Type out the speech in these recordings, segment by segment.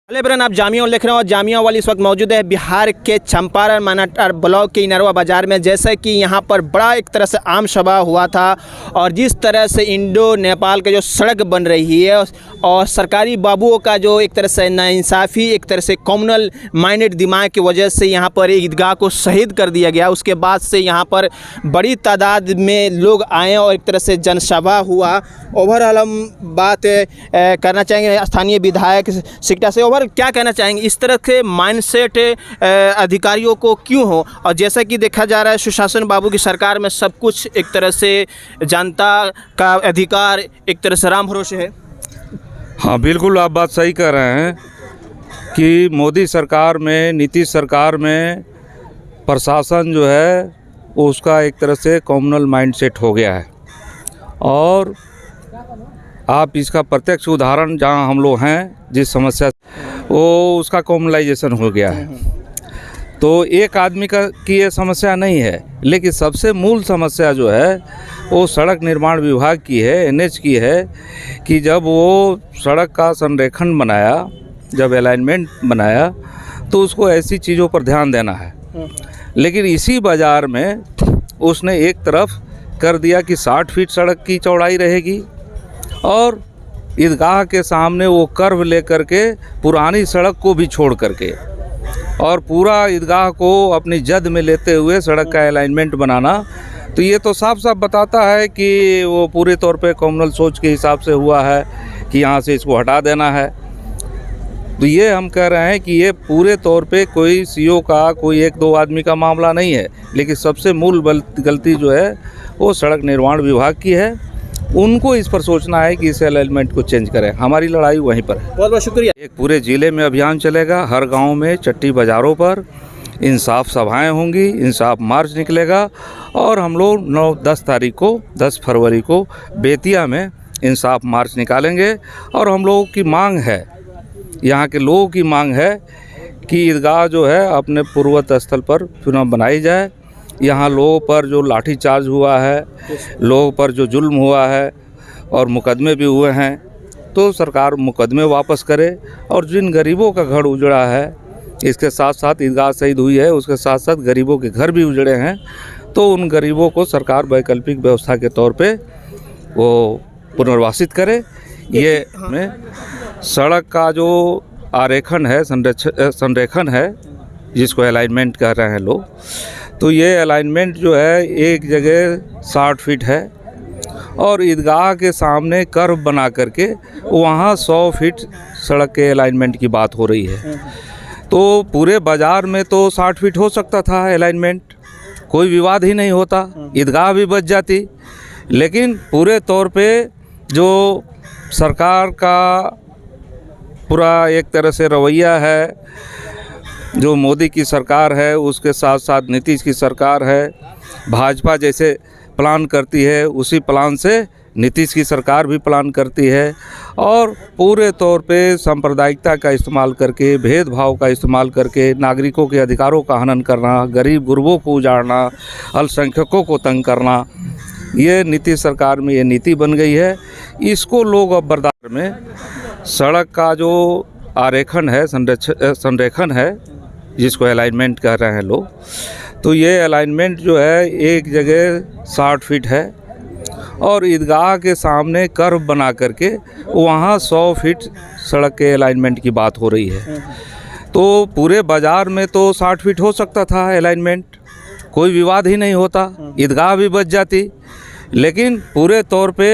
Hello everyone, आप जामिया लिख रहे हो। जामिया वाली इस वक्त मौजूद है बिहार के चंपारण मानाटार ब्लॉक के इनरवा बाज़ार में। जैसे कि यहाँ पर बड़ा एक तरह से आम सभा हुआ था और जिस तरह से इंडो नेपाल का जो सड़क बन रही है और सरकारी बाबुओं का जो एक तरह से नाइंसाफ़ी, एक तरह से कम्युनल माइंडेड दिमाग की वजह से यहाँ पर ईदगाह को शहीद कर दिया गया। उसके बाद से यहाँ पर बड़ी तादाद में लोग आए और एक तरह से जनसभा हुआ। ओवरऑल हम बात करना चाहेंगे स्थानीय विधायक सिकटा से। क्या कहना चाहेंगे इस तरह के माइंडसेट अधिकारियों को क्यों हो? और जैसा कि देखा जा रहा है सुशासन बाबू की सरकार में सब कुछ एक तरह से जनता का अधिकार एक तरह से राम भरोसे है। हाँ, बिल्कुल आप बात सही कह रहे हैं कि मोदी सरकार में, नीतीश सरकार में प्रशासन जो है उसका एक तरह से कम्युनल माइंडसेट हो गया है। और आप इसका प्रत्यक्ष उदाहरण जहाँ हम लोग हैं, जिस समस्या वो उसका कॉमनलाइजेशन हो गया है। तो एक आदमी की ये समस्या नहीं है, लेकिन सबसे मूल समस्या जो है वो सड़क निर्माण विभाग की है, एनएच की है। कि जब वो सड़क का संरेखण बनाया, जब अलाइनमेंट बनाया, तो उसको ऐसी चीज़ों पर ध्यान देना है। लेकिन इसी बाज़ार में उसने एक तरफ कर दिया कि 60 फीट सड़क की चौड़ाई रहेगी और ईदगाह के सामने वो कर्व लेकर के पुरानी सड़क को भी छोड़ करके और पूरा ईदगाह को अपनी जद में लेते हुए सड़क का अलाइनमेंट बनाना, तो ये तो साफ साफ बताता है कि वो पूरे तौर पे कम्युनल सोच के हिसाब से हुआ है कि यहाँ से इसको हटा देना है। तो ये हम कह रहे हैं कि ये पूरे तौर पे कोई सीओ का, कोई एक दो आदमी का मामला नहीं है, लेकिन सबसे मूल गलती जो है वो सड़क निर्माण विभाग की है। उनको इस पर सोचना है कि इस अलाइनमेंट को चेंज करें। हमारी लड़ाई वहीं पर है। बहुत बहुत शुक्रिया। एक पूरे ज़िले में अभियान चलेगा, हर गांव में, चट्टी बाज़ारों पर इंसाफ सभाएं होंगी, इंसाफ मार्च निकलेगा और हम लोग 9-10 तारीख को, 10 फरवरी को बेतिया में इंसाफ मार्च निकालेंगे। और हम लोगों की मांग है, यहाँ के लोगों की मांग है कि ईदगाह जो है अपने पूर्वत स्थल पर पुनः बनाई जाए। यहाँ लोगों पर जो लाठीचार्ज हुआ है, लोगों पर जो जुल्म हुआ है और मुकदमे भी हुए हैं, तो सरकार मुकदमे वापस करे। और जिन गरीबों का घर उजड़ा है, इसके साथ साथ ईदगाह शहीद हुई है, उसके साथ साथ गरीबों के घर भी उजड़े हैं, तो उन गरीबों को सरकार वैकल्पिक व्यवस्था के तौर पे वो पुनर्वासित करे। ये में सड़क का जो आरेखन है, संरेखन है, जिसको अलाइनमेंट कह रहे हैं लोग, तो ये अलाइनमेंट जो है एक जगह 60 फीट है और ईदगाह के सामने कर्व बना करके वहाँ 100 फीट सड़क के अलाइनमेंट की बात हो रही है। तो पूरे बाज़ार में तो 60 फीट हो सकता था अलाइनमेंट, कोई विवाद ही नहीं होता, ईदगाह भी बच जाती। लेकिन पूरे तौर पे जो सरकार का पूरा एक तरह से रवैया है, जो मोदी की सरकार है, उसके साथ साथ नीतीश की सरकार है, भाजपा जैसे प्लान करती है उसी प्लान से नीतीश की सरकार भी प्लान करती है। और पूरे तौर पे सांप्रदायिकता का इस्तेमाल करके, भेदभाव का इस्तेमाल करके नागरिकों के अधिकारों का हनन करना, गरीब गुरबों को उजाड़ना, अल्पसंख्यकों को तंग करना, ये नीतीश सरकार में ये नीति बन गई है। इसको लोग अब बर्दाश्त में सड़क का जो आरेखन है, संरेखन है, जिसको अलाइनमेंट कह रहे हैं लोग, तो ये अलाइनमेंट जो है एक जगह 60 फीट है और ईदगाह के सामने कर्व बना करके वहाँ 100 फीट सड़क के अलाइनमेंट की बात हो रही है। तो पूरे बाज़ार में तो 60 फीट हो सकता था अलाइनमेंट, कोई विवाद ही नहीं होता, ईदगाह भी बच जाती। लेकिन पूरे तौर पे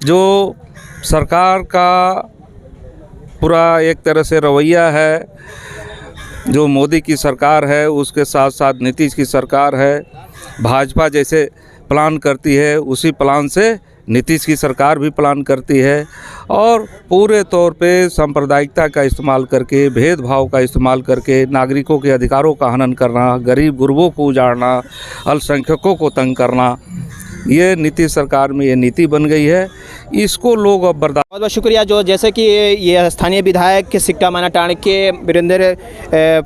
जो सरकार का पूरा एक तरह से रवैया है, जो मोदी की सरकार है, उसके साथ साथ नीतीश की सरकार है, भाजपा जैसे प्लान करती है उसी प्लान से नीतीश की सरकार भी प्लान करती है। और पूरे तौर पे सांप्रदायिकता का इस्तेमाल करके, भेदभाव का इस्तेमाल करके नागरिकों के अधिकारों का हनन करना, गरीब गुरबों को उजाड़ना, अल्पसंख्यकों को तंग करना, ये नीतीश सरकार में ये नीति बन गई है। इसको लोग अब बर्दाश्त बहुत बहुत शुक्रिया। जो जैसे कि ये स्थानीय विधायक के सिक्का मानाटाण के वीरेंद्र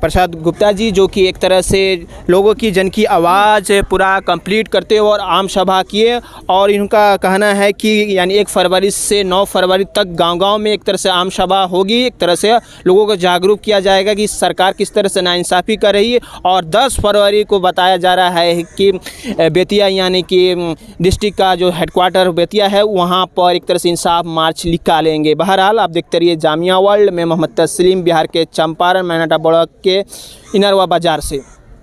प्रसाद गुप्ता जी, जो कि एक तरह से लोगों की जन की आवाज़ पूरा कंप्लीट करते हुए और आम सभा किए, और इनका कहना है कि यानी 1 फरवरी से 9 फरवरी तक गांव-गांव में एक तरह से आम सभा होगी। एक तरह से लोगों को जागरूक किया जाएगा कि सरकार किस तरह से नाइंसाफ़ी कर रही है। और 10 फरवरी को बताया जा रहा है कि बेतिया यानी कि डिस्ट्रिक्ट का जो हेडक्वार्टर बेतिया है, वहाँ पर एक तरह से इंसाफ मार्च निकालेंगे। बहरहाल आप देखते रहिए जामिया वर्ल्ड में। मोहम्मद तस्लीम, बिहार के चंपारण मैनाटा ब्लॉक के इनरवा बाज़ार से।